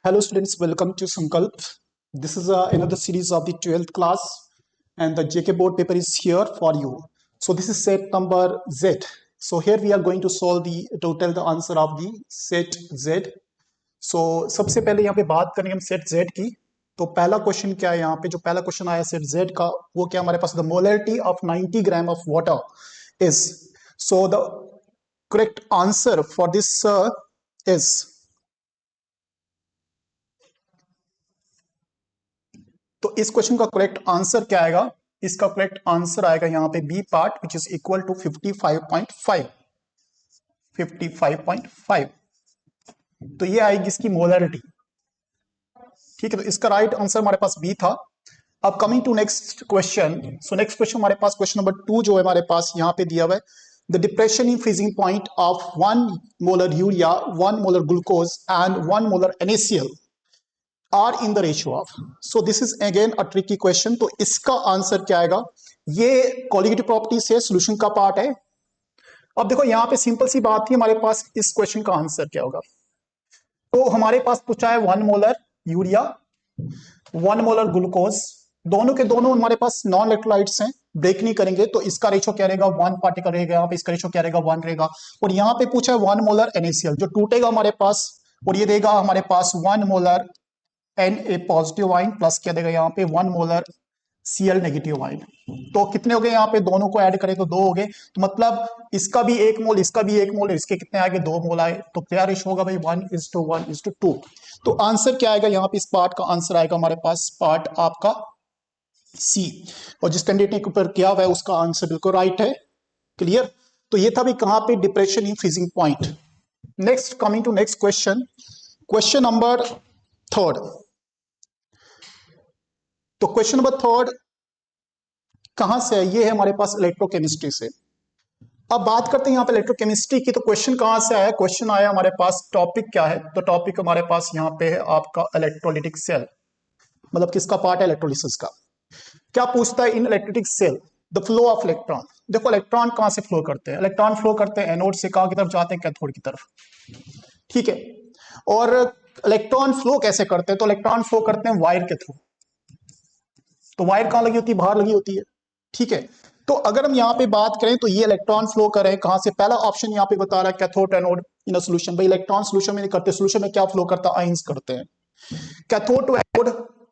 Hello students, welcome to Sankalp. This is another series of the 12th class and the JK board paper is here for you. So this is set number Z. So here we are going to solve the answer of the set Z. So सबसे पहले यहाँ पे बात करेंगे हम set Z की. तो पहला क्वेश्चन क्या है यहाँ पे, जो पहला क्वेश्चन आया सेट Z का, वो क्या हमारे पास the molarity of 90 gram of water is. So the correct answer for this is, तो इस क्वेश्चन का करेक्ट आंसर क्या आएगा? इसका करेक्ट आंसर आएगा यहाँ पे B part which is equal to 55.5. तो ये आएगी इसकी मोलरिटी. ठीक है, तो इसका राइट आंसर हमारे पास बी था. अब coming to next question. So next question हमारे पास क्वेश्चन नंबर 2 जो है हमारे पास यहाँ पे दिया हुआ है. The depression in freezing point of 1 molar urea, 1 molar glucose and 1 molar NaCl are in the ratio of. So this is again a tricky question. तो इसका आंसर क्या आएगा? ये कॉलिगेटिव प्रॉपर्टी से सॉल्यूशन का पार्ट है. अब देखो यहाँ पे सिंपल सी बात थी, हमारे पास इस क्वेश्चन का आंसर क्या होगा. तो हमारे पास पूछा है 1 मोलर यूरिया, 1 मोलर ग्लूकोज, दोनों के दोनों हमारे पास नॉन इलेक्ट्रोलाइट्स हैं, ब्रेक नहीं करेंगे, तो इसका रेशो क्या रहेगा? 1 पार्टिकल रहेगा. यहाँ पे इसका रेशो क्या रहेगा? 1 रहेगा. और यहाँ पे पूछा है 1 मोलर NaCl, जो टूटेगा हमारे पास, और ये देगा हमारे पास 1 molar Na positive ion plus क्या देगा यहाँ पे 1 मोलर Cl नेगेटिव आइन. तो कितने हो गए यहाँ पे? दोनों को ऐड करें तो 2 हो गए. तो मतलब इसका भी 1 मोल, इसका भी 1 मोल, इसके कितने आए? 2 मोल आए. तो क्या रेशो होगा भाई? 1:1:2. तो आंसर क्या आएगा यहाँ पे? इस पार्ट का आंसर आएगा हमारे पास पार्ट आपका सी. और जिस कैंडिडेट ने ऊपर किया हुआ है उसका आंसर बिल्कुल राइट है. क्लियर? तो ये था भी कहां पे? Depression in freezing point. Next, coming to next question, question number 3. तो क्वेश्चन नंबर 3 कहां से है? ये है हमारे पास इलेक्ट्रोकेमिस्ट्री से. अब बात करते हैं यहाँ पे इलेक्ट्रोकेमिस्ट्री की. तो क्वेश्चन कहां से आया? क्वेश्चन आया हमारे पास, टॉपिक क्या है? तो टॉपिक हमारे पास यहाँ पे है आपका इलेक्ट्रोलिटिक सेल. मतलब किसका पार्ट है? इलेक्ट्रोलिसिस का. क्या पूछता है? In electric cell the flow of electron. देखो इलेक्ट्रॉन कहां से फ्लो करते हैं? इलेक्ट्रॉन फ्लो करते हैं एनोड से. कहां की तरफ जाते हैं? कैथोड की तरफ. ठीक है. और इलेक्ट्रॉन फ्लो कैसे करते हैं? तो इलेक्ट्रॉन फ्लो करते हैं वायर के थ्रू. तो वायर कहां लगी होती है? बाहर लगी होती है. ठीक है. तो अगर हम यहाँ पे बात करें तो ये इलेक्ट्रॉन फ्लो कर रहे हैं कहां से? पहला ऑप्शन यहाँ पे बता रहा है cathode anode in a solution. भाई इलेक्ट्रॉन सॉल्यूशन में नहीं करते, सॉल्यूशन में क्या फ्लो करता है? आयंस करते हैं. Cathode to anode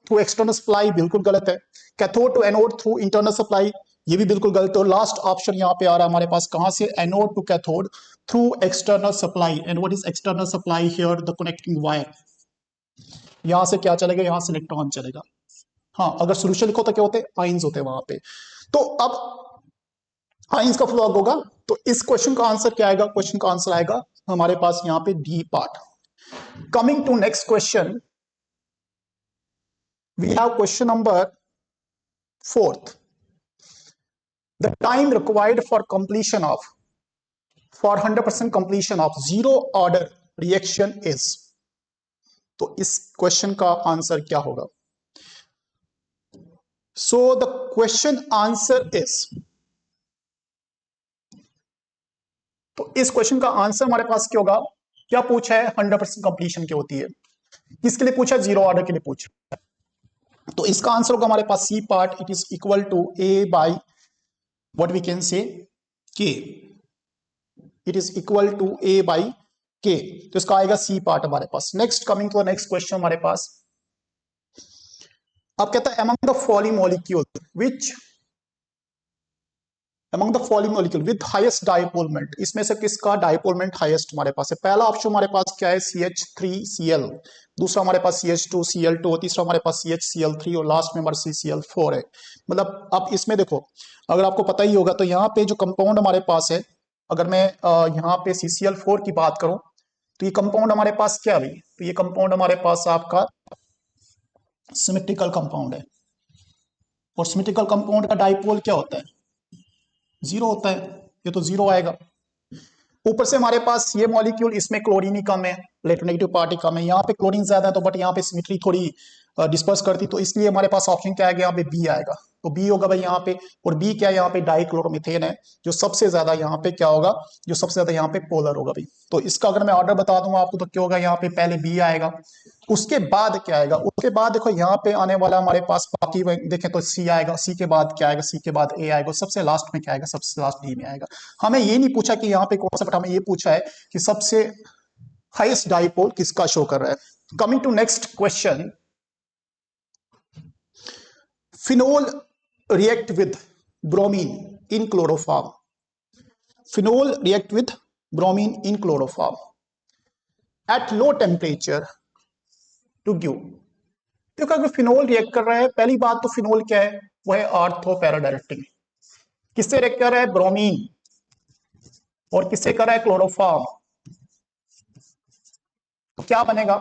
through external supply, बिल्कुल गलत है. Cathode to anode through internal supply, ये भी बिल्कुल गलत है. लास्ट ऑप्शन यहाँ पे आ रहा है हमारे पास कहां से? Anode to cathode through external supply. And what is external supply here? The connecting wire. यहां से क्या चलेगा? यहां से इलेक्ट्रॉन चलेगा. हाँ, अगर सोल्यूशन लिखो तो क्या होते हैं? आयंस होते हैं वहां पे. तो अब आयंस का फ्लो होगा. तो इस क्वेश्चन का आंसर क्या आएगा? क्वेश्चन का आंसर आएगा हमारे पास यहाँ पे D part. Coming to next question, we have question number 4. The time required for 100% completion of zero order reaction is. तो इस क्वेश्चन का आंसर क्या होगा? So the question answer is, तो इस क्वेश्चन का आंसर हमारे पास क्या होगा? क्या पूछा है? 100% कंप्लीशन क्या होती है. किसके लिए पूछा? जीरो ऑर्डर के लिए पूछा. तो इसका आंसर होगा हमारे पास C part. It is equal to A by what we can say K. It is equal to A by K. तो इसका आएगा सी पार्ट हमारे पास. Next, coming to the next question हमारे पास. अब कहता है among the following molecule which among the following molecule with highest dipole moment, इसमें से किसका डाइपोल मोमेंट हाईएस्ट हमारे पास है? पहला ऑप्शन हमारे पास क्या है? CH3Cl. दूसरा हमारे पास CH2Cl2, तीसरा हमारे पास CHCl3 और लास्ट में हमारे CCl4 है. मतलब अब इसमें देखो, अगर आपको पता ही होगा तो यहाँ पे जो कंपाउंड हमारे पास है, अगर मैं यहाँ पे CCl4 की बात करूं तो ये कंपाउंड हमारे पास क्या है? तो ये कंपाउंड हमारे पास आपका सिमेट्रिकल कंपाउंड है. और सिमेट्रिकल कंपाउंड का डाइपोल क्या होता है? 0 होता है. ये तो 0 आएगा. ऊपर से हमारे पास ये मॉलिक्यूल, इसमें क्लोरीन ही कम है, इलेक्ट्रोनेगेटिव पार्टी कम है. यहाँ पे क्लोरीन ज्यादा है तो बट यहाँ पे सिमेट्री थोड़ी डिस्पर्स करती, तो इसलिए हमारे पास ऑप्शन क्या आएगा? यहाँ पे बी आएगा. तो बी होगा भाई यहाँ पे, और बी क्या है यहाँ पे, डाइक्लोरोमीथेन है, जो सबसे ज्यादा यहाँ पे क्या होगा, जो सबसे ज्यादा यहाँ पे पोलर होगा भाई। तो इसका अगर मैं ऑर्डर बता दूंगा आपको तो क्या होगा, यहाँ पे पहले बी आएगा, उसके बाद क्या आएगा, उसके बाद देखो यहाँ पे आने वाला हमारे पास बाकी देखें तो सी आएगा, सी के बाद क्या आएगा, सी के बाद ए आएगा, सबसे लास्ट में क्या आएगा, सबसे लास्ट डी में आएगा। हमें ये नहीं पूछा कि यहाँ पे कौन सा, बट हमें ये पूछा है कि सबसे हाईएस्ट डाइपोल किसका शो कर रहा है। Coming to next question, phenol react with bromine in chloroform, phenol react with bromine in chloroform at low temperature to give. देखो अगर फिनोल रिएक्ट कर रहा है, पहली बात तो फिनोल क्या है, वो है आर्थो पैराडायरेक्टिक। किससे रिएक्ट कर रहा है, ब्रोमीन, और किससे कर रहा है, क्लोरोफॉर्म। तो क्या बनेगा,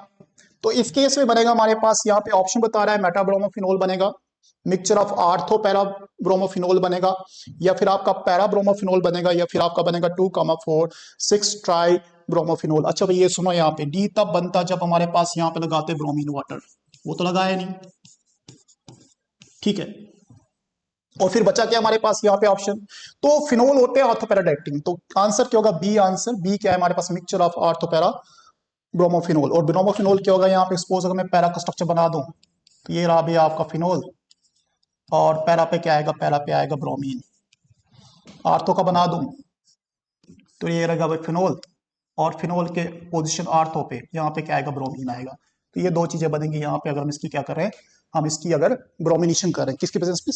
तो इस केस में बनेगा हमारे पास यहाँ पे ऑप्शन बता रहा है मेटाब्रोमोफिनोल बनेगा, मिक्सचर ऑफ आर्थो पैराब्रोमोफिनोल बनेगा, या फिर आपका पैराब्रोमोफिनोल बनेगा, या फिर आपका बनेगा 2,4,6 ट्राई ब्रोमोफिनोल। अच्छा भाई ये सुनो, यहाँ पे डी तब बनता जब हमारे पास यहाँ पे लगाते ब्रोमीन वाटर, वो तो लगाया नहीं, ठीक है। और फिर बचा क्या हमारे पास यहाँ पे ऑप्शन, तो फिनोल होते हैं आर्थो पैराडायरेक्टिक, तो आंसर क्या होगा, बी आंसर, बी क्या है हमारे पास, mixture of ortho para bromophenol. और ब्रोमोफिनोल क्या होगा यहाँ पे, सपोज अगर मैं पैरा का स्ट्रक्चर बना दूं, तो ये रहा भी आपका फिनोल, और पैरा पे क्या आएगा, पैरा पे आएगा ब्रोमीन। आर्थो का बना दूं तो ये रहेगा भाई फिनोल, और फिनोल के पोजीशन आर्थो पे यहाँ पे क्या आएगा, ब्रोमीन आएगा। तो ये दो चीजें बनेंगी यहाँ पे, अगर हम इसकी क्या कर रहे हैं, हम इसकी अगर ब्रोमिनेशन कर रहे हैं, किसकी प्रेजेंस में,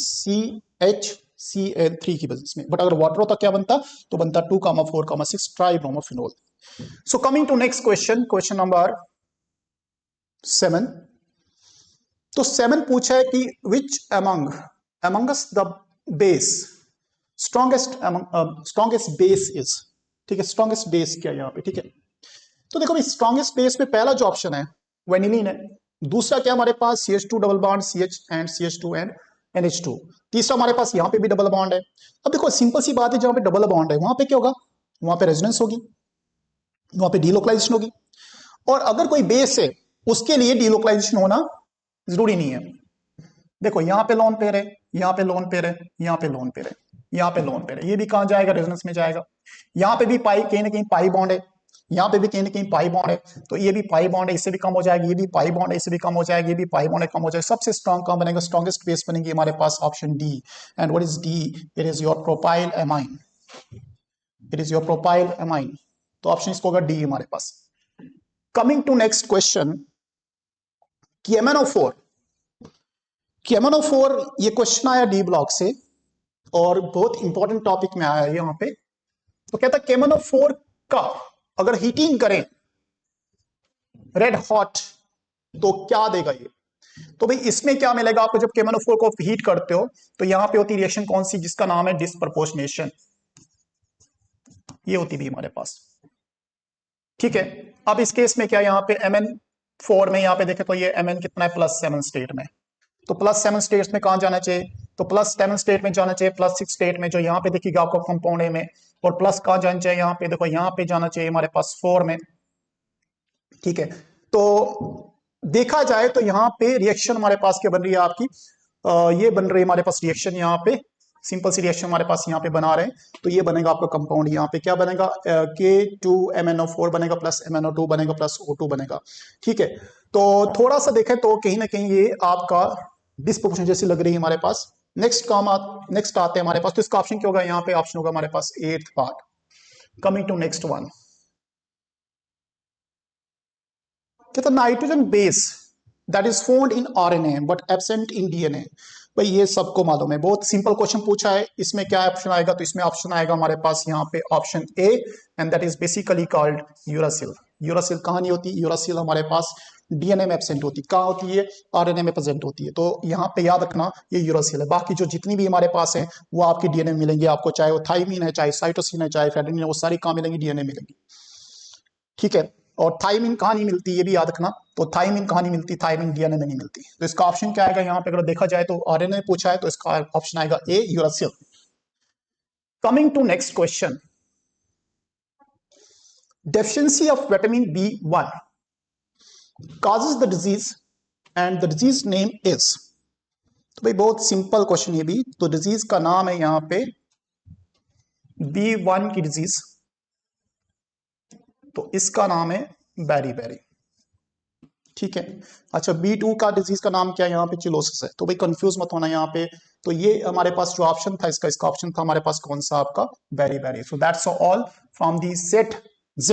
CHCl3 की प्रेजेंस में। बट अगर वाटर होता क्या बनता, तो बनता 2,4,6 tri bromophenol. So coming to next question, question number 7। तो 7 पूछा है कि which amongst the base strongest base is, ठीक है, स्ट्रॉन्गेस्ट बेस क्या है यहाँ पे, ठीक है। तो देखो स्ट्रॉन्गेस्ट बेस में पहला जो ऑप्शन है वेनिलीन है, दूसरा क्या हमारे पास CH2 double bond CH and CH2 and NH2, तीसरा हमारे पास यहाँ पे भी डबल बॉन्ड है। अब देखो सिंपल सी बात है, जहां पे डबल बॉन्ड है वहां पे क्या होगा, वहां पे रेजोनेंस होगी, वहां पे डीलोकलाइजेशन होगी, और अगर कोई बेस है उसके लिए डीलोकलाइजेशन होना जरूरी नहीं है। देखो यहाँ पे लोन पेयर है, यहाँ पे लोन पेयर है, यहाँ पे लोन पेयर है, यहाँ पे लोन पेयर है, ये भी कहां जाएगा, रेजोनेंस में जाएगा। यहाँ पे भी पाई कहीं ना कहीं पाई बॉन्ड है, यहाँ पे भी कहीं ना कहीं पाई बॉन्ड है, तो ये भी पाई बॉन्ड है, इससे भी कम हो जाएगी, ये भी पाई बॉन्ड है, इससे भी कम हो जाएगी, ये भी पाई बॉन्ड है, कम हो जाएगा। सबसे स्ट्रॉन्ग कौन बनेगा, स्ट्रॉन्गेस्ट बेस बनेगी हमारे पास option D. And what is D, it is your propyl amine, it is your propyl amine. तो ऑप्शन इसको होगा डी हमारे पास। Coming to next question, KMnO4, KMnO4 ये क्वेश्चन आया डी ब्लॉक से, और बहुत इंपॉर्टेंट टॉपिक में आया है यहाँ पे। तो कहता है KMnO4 का अगर हीटिंग करें रेड हॉट तो क्या देगा ये। तो भाई इसमें क्या मिलेगा आपको, जब KMnO4 को हीट करते हो तो यहाँ पे होती रिएक्शन कौन सी, जिसका नाम है डिस्प्रपोर्शनेशन, ये होती भी हमारे पास, ठीक है। अब इस केस में क्या, यहाँ पे Mn4 में यहाँ पे देखे तो ये Mn कितना है, +7 स्टेट में, तो +7 स्टेट में कहां जाना चाहिए, तो +7 स्टेट में जाना चाहिए, +6 स्टेट में जो यहाँ पे देखिएगा आपको कंपाउंड ए में, और प्लस कहां जाना चाहिए, यहाँ पे देखो यहाँ पे जाना चाहिए हमारे पास 4 में, ठीक है। तो देखा जाए तो यहाँ पे रिएक्शन हमारे पास क्या बन रही है आपकी, ये बन रही है हमारे पास रिएक्शन, यहाँ पे सिंपल सी रिएक्शन हमारे पास यहाँ पे बना रहे हैं। तो ये बनेगा आपका कंपाउंड, यहाँ पे क्या बनेगा, K2MnO4 बनेगा प्लस MnO2 बनेगा प्लस O2 बनेगा, ठीक है। तो थोड़ा सा देखें तो कहीं ना कहीं ये आपका डिस्प्रोपोर्शन जैसी लग रही है हमारे पास। नेक्स्ट आते हैं हमारे पास, तो इसका ऑप्शन क्या होगा, यहाँ पे ऑप्शन होगा हमारे पास 8th part. Coming to next one, कहता nitrogen base that is found in RNA but absent in DNA। भाई ये सबको मालूम है, बहुत सिंपल क्वेश्चन पूछा है। इसमें क्या ऑप्शन आएगा, तो इसमें ऑप्शन आएगा हमारे पास यहाँ पे option A, and that is basically called uracil. Uracil कहां नहीं होती, यूरासिल हमारे पास DNA में एब्सेंट होती, कहाँ होती है, RNA में प्रेजेंट होती है। तो यहाँ पे याद रखना ये यूरासिल है। बाकी जो जितनी भी हमारे पास है वो आपकी DNA में मिलेंगे आपको, चाहे वो थाइमिन है, चाहे साइटोसिन है, चाहे फेडेनिन है, वो सारी कहाँ मिलेंगी, DNA मिलेंगी, ठीक है। और थाइमिन कहाँ नहीं मिलती ये भी याद रखना, तो थाइमिन कहाँ नहीं मिलती, थाइमिन DNA में नहीं मिलती। तो इसका ऑप्शन क्या आएगा यहाँ पे, अगर देखा जाए तो RNA पूछा है तो इसका ऑप्शन आएगा A, uracil. Coming to next question, deficiency of vitamin B1 causes the disease and the disease name is तो भाई बहुत सिंपल क्वेश्चन ये भी। तो डिजीज का नाम है यहाँ पे B1 की डिजीज, तो इसका नाम है बेरी बेरी। ठीक है। अच्छा, B2 का डिजीज का नाम क्या है यहाँ पे? चिलोसिस है। तो भाई कंफ्यूज मत होना यहाँ पे। तो ये हमारे पास जो ऑप्शन था, इसका ऑप्शन था हमारे पास कौन सा? आपका beriberi. So that's all from the set Z।